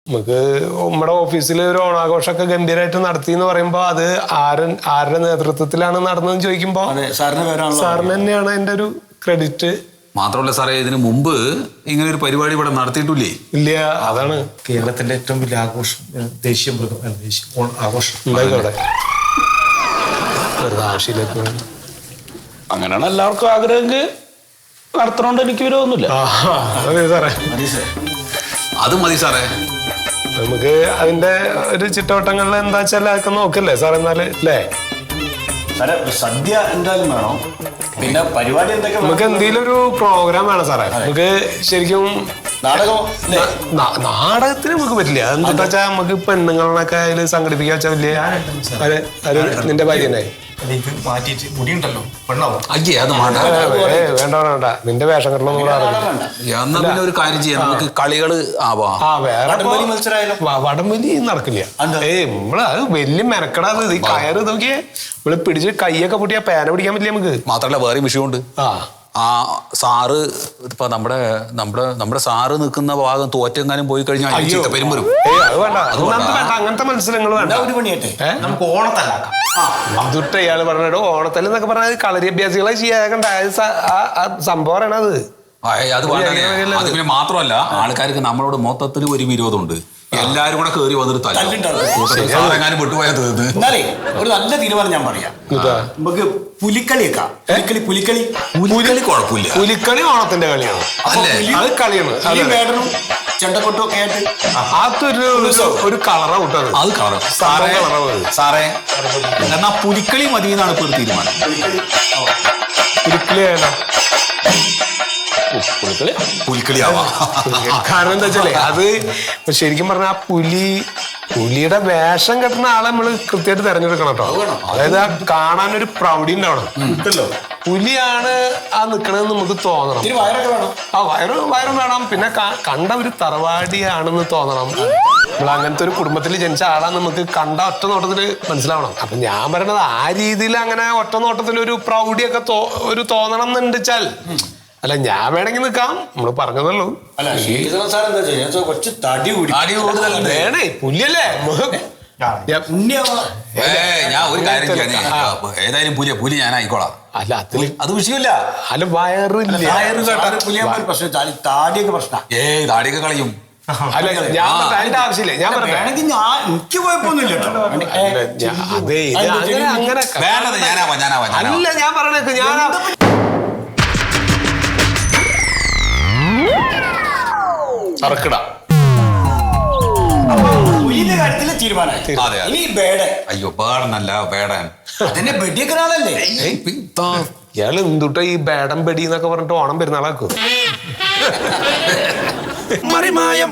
നമുക്ക് നമ്മുടെ ഓഫീസിൽ ഒരു ഓണാഘോഷമൊക്കെ ഗംഭീരമായിട്ട് നടത്തി എന്ന് പറയുമ്പോ അത് ആരുടെ നേതൃത്വത്തിലാണ് നടന്നതെന്ന് ചോദിക്കുമ്പോ സാറിന് തന്നെയാണ് എന്റെ ഒരു ക്രെഡിറ്റ്. മാത്രമല്ല സാറേ, ഇതിനു മുമ്പ് ഇങ്ങനെ ഒരു പരിപാടി ഇവിടെ നടത്തിയിട്ടില്ലേ? ഇല്ല, അതാണ് കേരളത്തിന്റെ ഏറ്റവും വലിയ ആഘോഷം, ദേശീയ ആഘോഷം. ആവശ്യമില്ല, അങ്ങനെയാണ് എല്ലാവർക്കും ആഗ്രഹമെങ്കിൽ നടത്തണോണ്ട് എനിക്ക് വിരോധമൊന്നുമില്ല. അത് മതി സാറേ. നമുക്ക് അതിന്റെ ഒരു ചിട്ടവട്ടങ്ങളിൽ എന്താ വെച്ചാൽ അതൊക്കെ നോക്കല്ലേ സാർ? എന്നാല് അല്ലേ സദ്യ എന്തായാലും വേണോ? പിന്നെ പരിപാടി എന്തൊക്കെ? നമുക്ക് എന്തെങ്കിലും ഒരു പ്രോഗ്രാം വേണം സാറേ. നമുക്ക് ശരിക്കും നാടകത്തിന് നമുക്ക് പറ്റില്ല. എന്താ വെച്ചാൽ നമുക്ക് പെണ്ണുങ്ങളൊക്കെ അതിൽ സംഘടിപ്പിക്കാൻ വെച്ചാൽ വലിയ നിന്റെ ഭാര്യനെ മാറ്റിട്ട് മുടിയുണ്ടല്ലോ പെണ്ണാവും. വേണ്ട വേണ്ട, നിന്റെ വേഷം കെട്ടലൊന്നും ഒരു കാര്യം ചെയ്യാം, നമുക്ക് കളികള് വടംവലി നടക്കില്ല. നമ്മള് അത് വലിയ മെനക്കെടാത്. ഈ കയറ് നോക്കിയേ, നമ്മള് പിടിച്ച് കൈയൊക്കെ പൊട്ടിയാ പേന പിടിക്കാൻ പറ്റില്ല നമുക്ക്. മാത്രല്ല വേറെ വിഷയമുണ്ട്. ആ സാറ് ഇപ്പൊ നമ്മുടെ സാറ് നിൽക്കുന്ന ഭാഗം തോറ്റെങ്ങാനും പോയി കഴിഞ്ഞാൽ പേരും വരും. അങ്ങനത്തെ മത്സരങ്ങൾ വേണ്ട. ഒരു പണിയാട്ടെ, നമുക്ക് ഓണത്തല്ലാക്കാം. അതുട്ട് ഇയാള് പറഞ്ഞോ ഓണത്തല് എന്നൊക്കെ പറഞ്ഞാൽ കളരി അഭ്യാസികളെ ചെയ്യാകണ്ട സംഭവമാണ് അത്. അത് പിന്നെ മാത്രമല്ല, ആൾക്കാർക്ക് നമ്മളോട് മൊത്തത്തിൽ ഒരു വിരോധമുണ്ട്. എല്ലാരും കൂടെ കേറി വന്നിട്ട് തല്ലെങ്ങാനും വിട്ടുപോയത്. എന്നാലേ ഒരു നല്ല തീരുമാനം ഞാൻ പറയാം, നമുക്ക് പുലിക്കളിയേക്കാം. പുലിക്കളി കുഴപ്പമില്ല. പുലിക്കളി ഓണത്തിന്റെ കളിയാണ്. അത് കളിയാണ്. ചെണ്ടക്കൊട്ടും ഒക്കെ ആയിട്ട് അതൊരു കളറാ വിട്ടത്. അത് കളർ സാറേ. എന്നാ പുലിക്കളി മതി എന്നാണ് ഇപ്പൊ ഒരു തീരുമാനം. പുലിക്കളി ആയാലോ? കാരണം എന്താ വെച്ചാലേ അത് ശരിക്കും പറഞ്ഞാൽ പുലിയുടെ വേഷം കെട്ടുന്ന ആളെ നമ്മള് കൃത്യമായിട്ട് തെരഞ്ഞെടുക്കണം കേട്ടോ. അതായത് കാണാനൊരു പ്രൗഢി ഉണ്ടാവണം. പുലിയാണ് ആ നിക്കണെന്ന് നമുക്ക് തോന്നണം. വയറും വേണം. പിന്നെ കണ്ട ഒരു തറവാടിയാണെന്ന് തോന്നണം. നമ്മൾ അങ്ങനത്തെ ഒരു കുടുംബത്തിൽ ജനിച്ച ആളാന്ന് നമുക്ക് കണ്ട ഒറ്റ നോട്ടത്തില് മനസ്സിലാവണം. അപ്പൊ ഞാൻ പറയണത് ആ രീതിയിൽ അങ്ങനെ ഒറ്റ നോട്ടത്തിൽ ഒരു പ്രൗഢിയൊക്കെ ഒരു തോന്നണം എന്നുണ്ടെച്ചാൽ, അല്ല ഞാൻ വേണമെങ്കിൽ നിൽക്കാം, നമ്മള് പറഞ്ഞതല്ലോ. വേണേ പുലിയല്ലേ. ഞാൻ ഒരു കാര്യം ഏതായാലും പുലി ഞാൻ ആയിക്കോളാം. അല്ല അത് വിഷയമില്ല. അല്ല വയറില്ല, താടിയൊക്കെ പ്രശ്നം. താടിയൊക്കെ കളയും. അല്ല ഞാൻ അതിന്റെ ആവശ്യമില്ല. ഞാൻ എനിക്ക് കുഴപ്പമൊന്നുമില്ല. അല്ല ഞാൻ പറഞ്ഞേക്ക്, ഞാൻ കാര്യത്തില് തീരുമാനമായി. അയ്യോ ബേഡനല്ല, ബേഡൻ. അതിന്റെ ബെഡിയൊക്കെ ആളല്ലേ ഇയാള് എന്തുട്ടാ ഈ ബേഡൻ ബെടി എന്നൊക്കെ പറഞ്ഞിട്ട് ഓണം പെരുന്നാളാക്കും. മറിമായം.